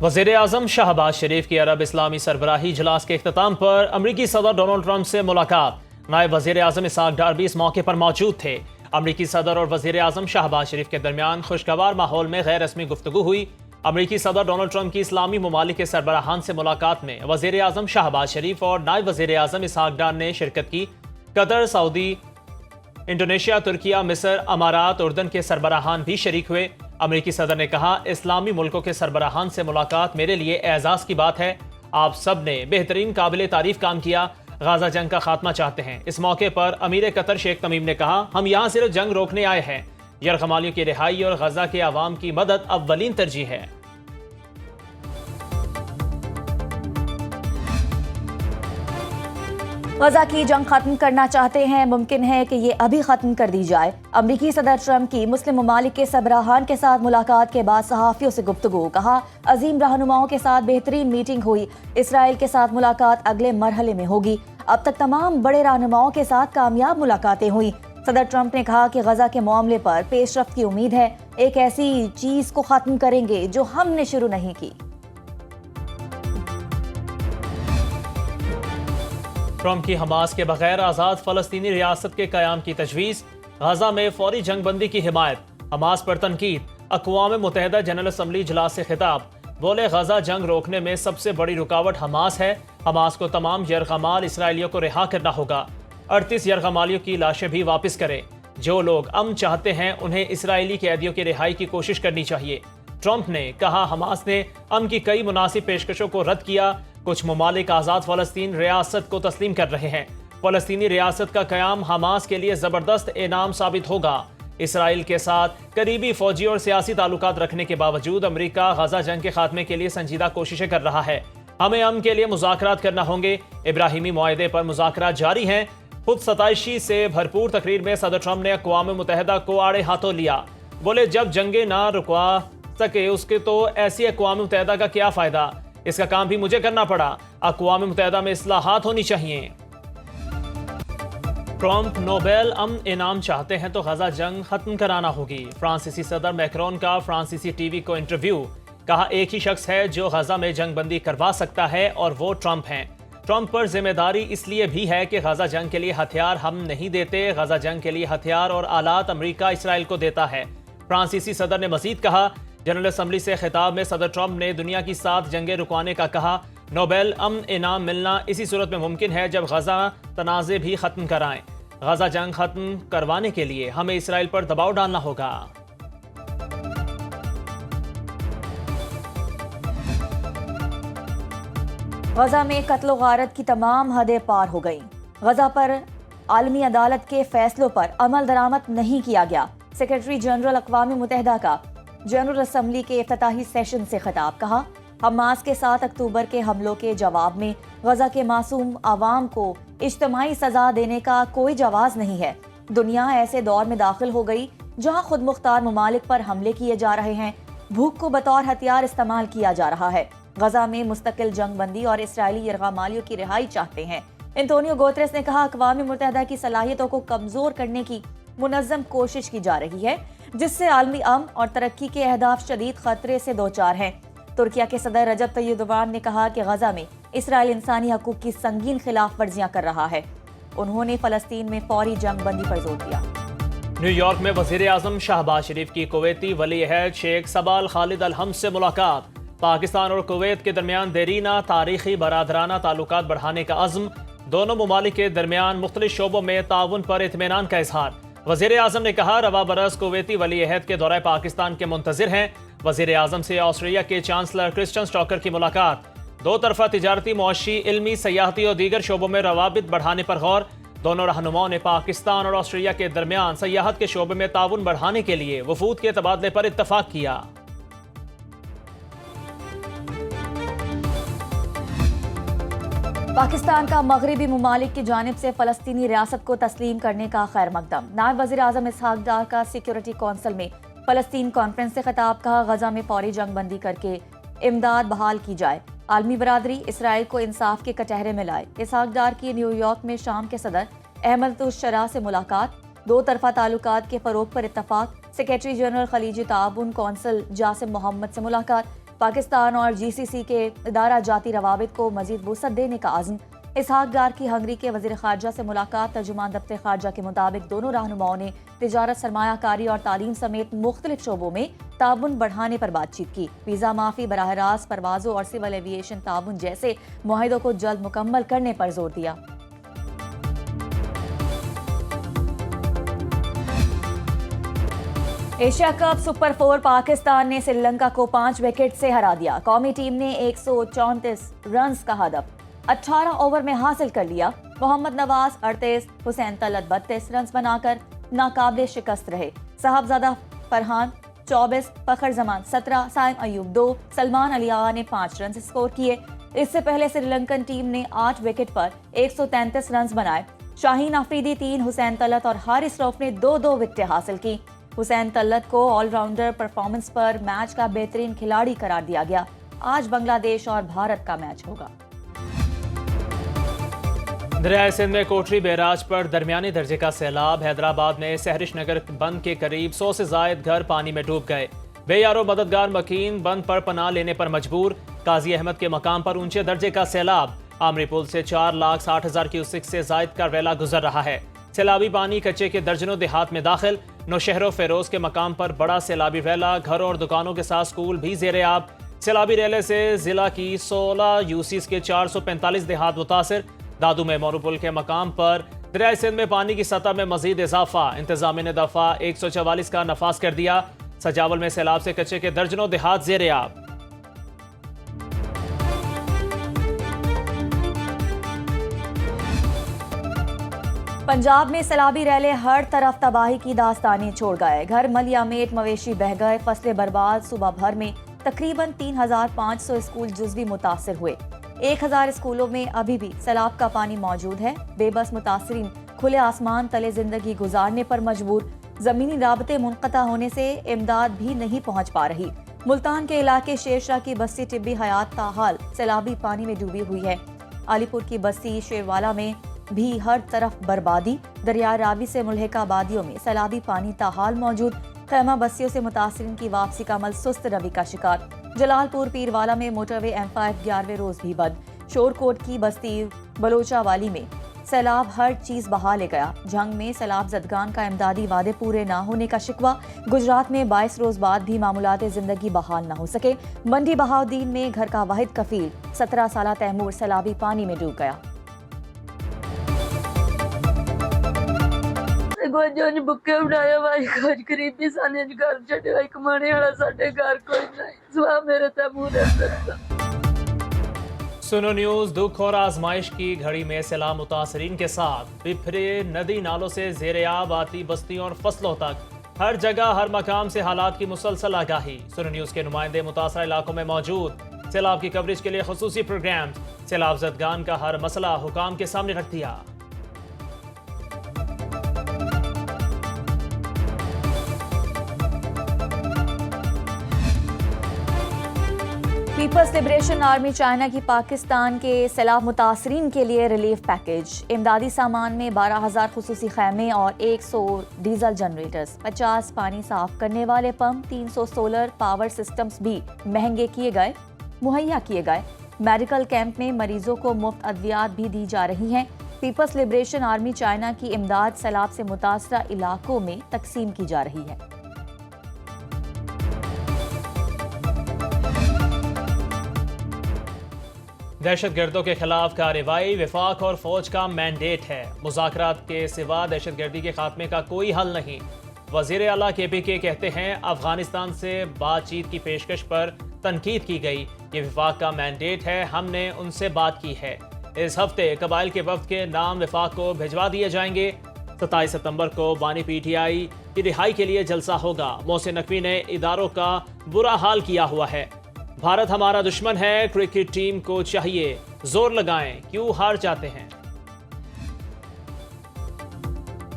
वज़ीर आज़म शहबाज शरीफ की अरब इस्लामी सरबराही इजलास के इख्तिताम पर अमरीकी सदर डोनाल्ड ट्रंप से मुलाकात। नायब वज़ीर आज़म इसहाक डार भी इस मौके पर मौजूद थे। अमरीकी सदर और वज़ीर आज़म शहबाज शरीफ के दरमियान खुशगवार माहौल में गैर रस्मी गुफ्तगू हुई। अमरीकी सदर डोनाल्ड ट्रंप की इस्लामी ममालिक के सरबराहान से मुलाकात में वज़ीर आज़म शहबाज शरीफ और नायब वज़ीर आज़म इसहाक डार ने शिरकत की। कतर, सऊदी, इंडोनेशिया, तुर्किया, मिस्र, अमारात, उर्दन के सरबराहान भी शरीक हुए। अमरीकी सदर ने कहा, इस्लामी मुल्कों के सरबराहान से मुलाकात मेरे लिए एजाज़ की बात है। आप सब ने बेहतरीन काबिल तारीफ काम किया। गाजा जंग का खात्मा चाहते हैं। इस मौके पर अमीर कतर शेख तमीम ने कहा, हम यहाँ सिर्फ जंग रोकने आए हैं। यरगमालियों की रिहाई और गजा के अवाम की मदद अव्वलीन तरजीह है। गजा की जंग खत्म करना चाहते हैं, मुमकिन है कि ये अभी खत्म कर दी जाए। अमरीकी सदर ट्रंप की मुस्लिम ममालिक के सरबराहान के साथ मुलाकात के बाद सहाफ़ियों से गुफ्तगू। कहा, अजीम रहनुमाओं के साथ बेहतरीन मीटिंग हुई। इसराइल के साथ मुलाकात अगले मरहले में होगी। अब तक तमाम बड़े रहनुमाओं के साथ कामयाब मुलाकातें हुई। सदर ट्रंप ने कहा कि गजा के मामले पर पेशरफ्त की उम्मीद है। एक ऐसी चीज को खत्म करेंगे जो हमने शुरू नहीं की। ट्रंप की हमास के बगैर आज़ाद फ़लस्तीनी रियासत के क़याम की तजवीज़। गाजा में फौरी जंगबंदी की हिमायत। हमास पर तनकीद। अक़वाम मुत्तहिदा जनरल असम्बली इजलास से खिताब। बोले, गजा जंग रोकने में सबसे बड़ी रुकावट हमास है। हमास को तमाम यरगमाल इसराइलियों को रिहा करना होगा। 38 यरगमालियों की लाशें भी वापस करें। जो लोग अमन चाहते हैं उन्हें इसराइली कैदियों की रिहाई की कोशिश करनी चाहिए। ट्रंप ने कहा, हमास ने अमन की कई मुनासिब पेशकशों को रद्द किया। कुछ ममालिक आज़ाद फ़लस्तीन रियासत को तस्लीम कर रहे हैं। फ़लस्तीनी रियासत का क़याम हमास के लिए ज़बरदस्त इनाम साबित होगा। इसराइल के साथ करीबी फ़ौजी और सियासी ताल्लुकात रखने के बावजूद अमरीका गजा जंग के खात्मे के लिए संजीदा कोशिशें कर रहा है। हमें अमन के लिए मुज़ाकरात करना होंगे। इब्राहिमी मुआहदे पर मुज़ाकरात जारी हैं। खुद सताइशी से भरपूर तकरीर में सदर ट्रंप ने अक़वाम मुत्तहिदा को आड़े हाथों लिया। बोले, जब जंगे ना रुकवा सके उसके तो ऐसी अक़वाम मुत्तहिदा का क्या फ़ायदा। इसका काम भी मुझे करना पड़ा। अक़वाम मुत्तहिदा में इस्लाहात होनी चाहिए। ट्रंप नोबेल अमन इनाम चाहते हैं तो गजा जंग खत्म कराना होगी। फ्रांसीसी सदर मैक्रोन का फ्रांसीसी टीवी को इंटरव्यू। कहा, एक ही शख्स है जो गजा में जंग बंदी करवा सकता है और वो ट्रंप हैं। ट्रंप पर जिम्मेदारी इसलिए भी है कि गजा जंग के लिए हथियार हम नहीं देते। गजा जंग के लिए हथियार और आलात अमरीका इसराइल को देता है। फ्रांसीसी सदर ने मजीद कहा, जनरल असम्बली से खिताब में सदर ट्रंप ने दुनिया की 7 जंगें रुकवाने का कहा। नोबेल अमन इनाम मिलना इसी सूरत में मुमकिन है जब गजा तनाज़े भी खत्म कराएं। गजा जंग खत्म करवाने के लिए हमें इसराइल पर दबाव डालना होगा। गजा में कत्ल गारत की तमाम हदें पार हो गईं। गजा पर आलमी अदालत के फैसलों पर अमल दरामद नहीं किया गया। सेक्रेटरी जनरल अक़वाम मुत्तहिदा का जनरल असम्बली के इफ्तिताही सेशन से खिताब। कहा, हमास के 7 अक्टूबर के हमलों के जवाब में गजा के मासूम आवाम को इज्तिमाई सजा देने का कोई जवाज नहीं है। दुनिया ऐसे दौर में दाखिल हो गई जहां खुद मुख्तार ममालिक पर हमले किए जा रहे हैं। भूख को बतौर हथियार इस्तेमाल किया जा रहा है। गजा में मुस्तकिल जंग बंदी और इसराइली यरगमालियों की रिहाई चाहते हैं। एंटोनियो गुतेरेस ने कहा, अक़वाम मुत्तहिदा की सलाहियतों को कमजोर करने की मुनज़्ज़म कोशिश की जा रही है, जिससे आलमी अमन और तरक्की के अहदाफ शदीद खतरे से दो चार हैं। तुर्किया के सदर रजब तय्यिप एर्दोगान ने कहा कि गजा में इसराइल इंसानी हकूक की संगीन खिलाफ वर्जियां कर रहा है। उन्होंने फ़लस्तीन में फौरी जंग बंदी पर जोर दिया। न्यूयॉर्क में वज़ीर आज़म शहबाज शरीफ की कुवैती वली अहद शेख सबाल खालिद अल हम से मुलाकात। पाकिस्तान और कुवैत के दरमियान देरीना तारीखी बरादराना ताल्लुकात बढ़ाने का अज़्म। दोनों ममालिक के दरमियान मुख्तलिफ शोबों में ताउन पर इत्मीनान का इजहार। वज़ीर आज़म ने कहा, रवा बरस कुवैती वली अहद के दौरे पाकिस्तान के मुंतज़िर हैं। वज़ीर आज़म से ऑस्ट्रेलिया के चांसलर क्रिस्टन स्टॉकर की मुलाकात। दो तरफा तिजारती, मुआशी, इल्मी, सयाहती और दीगर शोबों में रवाबित बढ़ाने पर गौर। दोनों रहनुमाओं ने पाकिस्तान और ऑस्ट्रेलिया के दरमियान सयाहत के शोबे में ताउन बढ़ाने के लिए वफूद के तबादले पर इत्तफाक किया। पाकिस्तान का मगरबी ममालिक की जानिब से फ़लस्तीनी रियासत को तस्लीम करने का खैर मकदम। नायब वज़ीर आज़म इसहाक डार का सिक्योरिटी कौंसिल में फ़लस्तीन कॉन्फ्रेंस से खिताब। कहा, गजा में फौरी जंग बंदी करके इमदाद बहाल की जाए। आलमी बरादरी इसराइल को इंसाफ के कटहरे में लाए। इसहाक डार की न्यूयॉर्क में शाम के सदर अहमद उस शरा से मुलाकात। 2 तरफा ताल्लुकात के फ़रोग पर इत्तफाक। सेक्रेटरी जनरल खलीजी ताउन कौंसिल जासिम मोहम्मद से मुलाकात। पाकिस्तान और GCC के इदारा जाती रवाबित को मजीद वुसअत देने का आज़म। इसहाक डार की हंगरी के वज़ीर ख़ारजा से मुलाकात। तर्जुमान दफ्तर ख़ारजा के मुताबिक दोनों रहनुमाओं ने तिजारत, सरमायाकारी और तालीम समेत मुख्तलिफ शोबों में ताउन बढ़ाने पर बातचीत की। वीज़ा माफ़ी, बराह रास्त परवाज़ों और सिविल एविएशन ताउन जैसे मुआहिदों को जल्द मुकम्मल करने पर जोर दिया। एशिया कप सुपर 4 पाकिस्तान ने श्रीलंका को 5 विकेट से हरा दिया। कौमी टीम ने 134 रन का हदफ 18 ओवर में हासिल कर लिया। मोहम्मद नवाज 38, हुसैन तलत 32 रन बनाकर नाकाबिले शिकस्त रहे। साहबजादा फरहान 24, फखर जमान 17, साइम अयूब 2, सलमान अली आगा ने 5 रन स्कोर किए। इससे पहले श्रीलंकन टीम ने 8 विकेट पर 133 रन बनाए। शाहीन अफरीदी 3, हुसैन तलत और हारिस रऊफ ने 2-2 विकेटें हासिल की। हुसैन तलत को ऑलराउंडर परफॉर्मेंस पर मैच का बेहतरीन खिलाड़ी करार दिया गया। आज बांग्लादेश और भारत का मैच होगा। दरियाए सिंध में कोटरी बैराज पर दरमियानी दर्जे का सैलाब। हैदराबाद में सहरिश नगर बंद के करीब 100 से जायद घर पानी में डूब गए। बेयारो मददगार मकीन बंद पर पनाह लेने पर मजबूर। काजी अहमद के मकाम पर ऊंचे दर्जे का सैलाब। आमरी पुल से 4,60,000 क्यूसेक से जायद का वेला गुजर रहा है। सैलाबी पानी कच्चे के दर्जनों देहात में दाखिल। नौशहरों फेरोज के मकाम पर बड़ा सैलाबी वेला। घरों और दुकानों के साथ स्कूल भी जेरे आब। सैलाबी रेले से जिला की 16 यूसीस के 445 देहात मुतासिर। दादू में मोरूपुल के मकाम पर दरियाए सिंध में पानी की सतह में मजीद इजाफा। इंतजामिया ने दफा 144 का नफाज कर दिया। सजावल में सैलाब से कच्चे के दर्जनों देहात जेरे आब। पंजाब में सैलाबी रैले हर तरफ तबाही की दास्तानें छोड़ गए। घर मलियामेट, मवेशी बह गए, फसलें बर्बाद। सुबह भर में तकरीबन 3,500 स्कूल जुज़वी मुतासिर हुए। 1,000 स्कूलों में अभी भी सैलाब का पानी मौजूद है। बेबस मुतासरीन खुले आसमान तले जिंदगी गुजारने पर मजबूर। जमीनी राबते मुनक़ता होने से इमदाद भी नहीं पहुंच पा रही। मुल्तान के इलाके शेरशाह की बस्ती टिब्बी हयात ताहाल सैलाबी पानी में डूबी हुई है। अलीपुर की बस्ती शेरवाला में भी हर तरफ बर्बादी। दरिया रावी से मुल्हिका आबादियों में सैलाबी पानी ताहाल मौजूद। खैमा बस्तियों से मुतासरीन की वापसी का अमल सुस्त रवि का शिकार। जलालपुर पीरवाला में मोटरवे M5 11वें रोज भी बंद। शोरकोट की बस्ती बलोचावाली में सैलाब हर चीज बहा ले गया। जंग में सैलाब जदगान का इमदादी वादे पूरे ना होने का शिकवा। गुजरात में 22 रोज बाद भी मामूलात जिंदगी बहाल न हो सके। मंडी बहाउद्दीन में घर का वाहिद कफील 17 साला तैमूर सैलाबी पानी में डूब गया। गोजों बुके बनाया भाई खोज गरीबी साने घर छड़े भाई कमाने वाला साडे घर कोई नहीं सुबह मेरे तैमूर है। सुनो न्यूज़। दुख और आजमाइश की घड़ी में सैलाब मुतासरीन के साथ बिफरे नदी नालों से जेरे आब आती बस्तियों और फसलों तक हर जगह हर मकाम से हालात की मुसलसल आगाही। सुनो न्यूज़ के नुमाइंदे मुतासरा इलाकों में मौजूद। सैलाब की कवरेज के लिए खुसूसी प्रोग्राम। सैलाब जदगान का हर मसला हुकाम के सामने रख दिया। पीपल्स लिबरेशन आर्मी चाइना की पाकिस्तान के सैलाब मुतासरीन के लिए रिलीफ पैकेज। इमदादी सामान में 12,000 खुसूसी खैमे और 100 डीजल जनरेटर्स, 50 पानी साफ करने वाले पंप, 300 सोलर पावर सिस्टम्स भी मुहैया किए गए। मेडिकल कैंप में मरीजों को मुफ्त अद्वियात भी दी जा रही हैं। पीपल्स लिबरेशन आर्मी चाइना की इमदाद सैलाब से मुतासरा इलाकों में तकसीम की जा रही है। दहशतगर्दों के खिलाफ कार्रवाई वफाक और फौज का मैंडेट है। मुज़ाकरात के सिवा दहशतगर्दी के खात्मे का कोई हल नहीं। वज़ीर आला KPK कहते हैं अफगानिस्तान से बातचीत की पेशकश पर तनकीद की गई। ये वफाक का मैंडेट है, हमने उनसे बात की है। इस हफ्ते कबाइल के वफ्द के नाम वफाक को भिजवा दिए जाएंगे। 27 सितंबर को बानी PTI की रिहाई के लिए जलसा होगा। मोहसिन नकवी ने इदारों का बुरा हाल किया हुआ है। भारत हमारा दुश्मन है, क्रिकेट टीम को चाहिए जोर लगाएं, क्यों हार जाते हैं।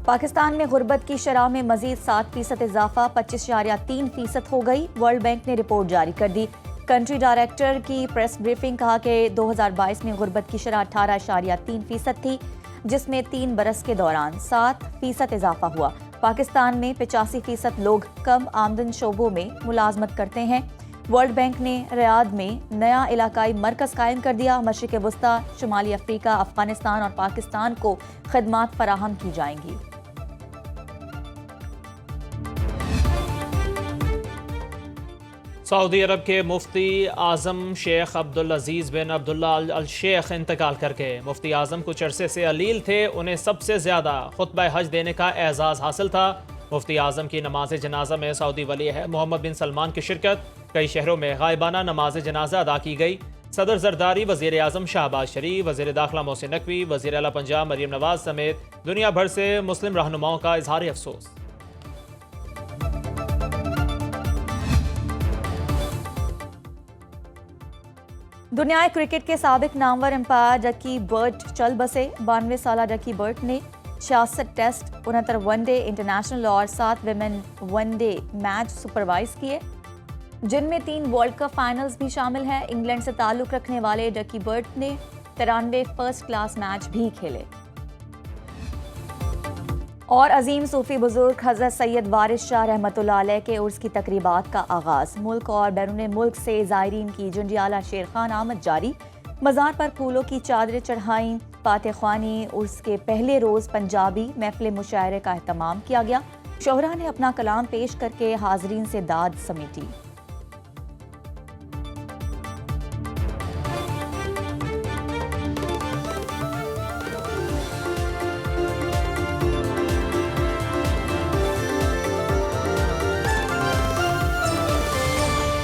पाकिस्तान में गुर्बत की शरह में मजीद 7% इजाफा 25.3% हो गई। वर्ल्ड बैंक ने रिपोर्ट जारी कर दी। कंट्री डायरेक्टर की प्रेस ब्रीफिंग कहा कि 2022 में गुर्बत की शरह 18.3% थी, जिसमें 3 बरस के दौरान 7% इजाफा हुआ। पाकिस्तान में 85% लोग कम आमदन शोबों में मुलाजमत करते हैं। वर्ल्ड बैंक ने रियाद में नया इलाकाई मरकज कायम कर दिया। मशरिक़ वस्ता, शुमाली अफ्रीका, अफगानिस्तान और पाकिस्तान को खदमात फराहम की जाएंगी। सऊदी अरब के मुफ्ती आज़म शेख अब्दुल अजीज़ बिन अब्दुल्ला अल शेख इंतकाल कर गए। मुफ्ती आज़म कुछ अरसे से अलील थे, उन्हें सबसे ज़्यादा खुतबा हज देने का एजाज़ हासिल था। मुफ्ती आज़म की नमाज जनाजा में सऊदी वली है मोहम्मद बिन सलमान की शिरकत। कई शहरों में गायबाना नमाज जनाजा अदा की गई। सदर जरदारी, वज़ीर आज़म शहबाज शरीफ, वज़ीर दाखिला मोहसिन नकवी, वज़ीर आला पंजाब मरीम नवाज समेत दुनिया भर से मुस्लिम रहनुमाओं का इजहार अफसोस। दुनिया क्रिकेट के साबिक नामवर एम्पायर जकी बर्ट चल बसे। 92 साल जकी बर्ट ने 66 टेस्ट, 69 वनडे इंटरनेशनल और 7 विमेन वनडे मैच सुपरवाइज किए, जिनमें 3 वर्ल्ड कप फाइनल्स भी शामिल हैं। इंग्लैंड से ताल्लुक रखने वाले जकी बर्ट ने 93 फर्स्ट क्लास मैच भी खेले। और अजीम सूफी बुजुर्ग हज़रत सैयद वारिस शाह रहमतुल्लाह अलैह के उर्स की तकरीबात का आगाज़। मुल्क और बैरून मुल्क से ज़ायरीन की जंजियाला शेर खान आमद जारी। मज़ार पर फूलों की चादरें चढ़ाईं। फातिह ख्वानी उर्स के पहले रोज़ पंजाबी महफिल मुशायरे का एहतमाम किया गया। शोहरा ने अपना कलाम पेश करके हाजरीन से दाद समेटी।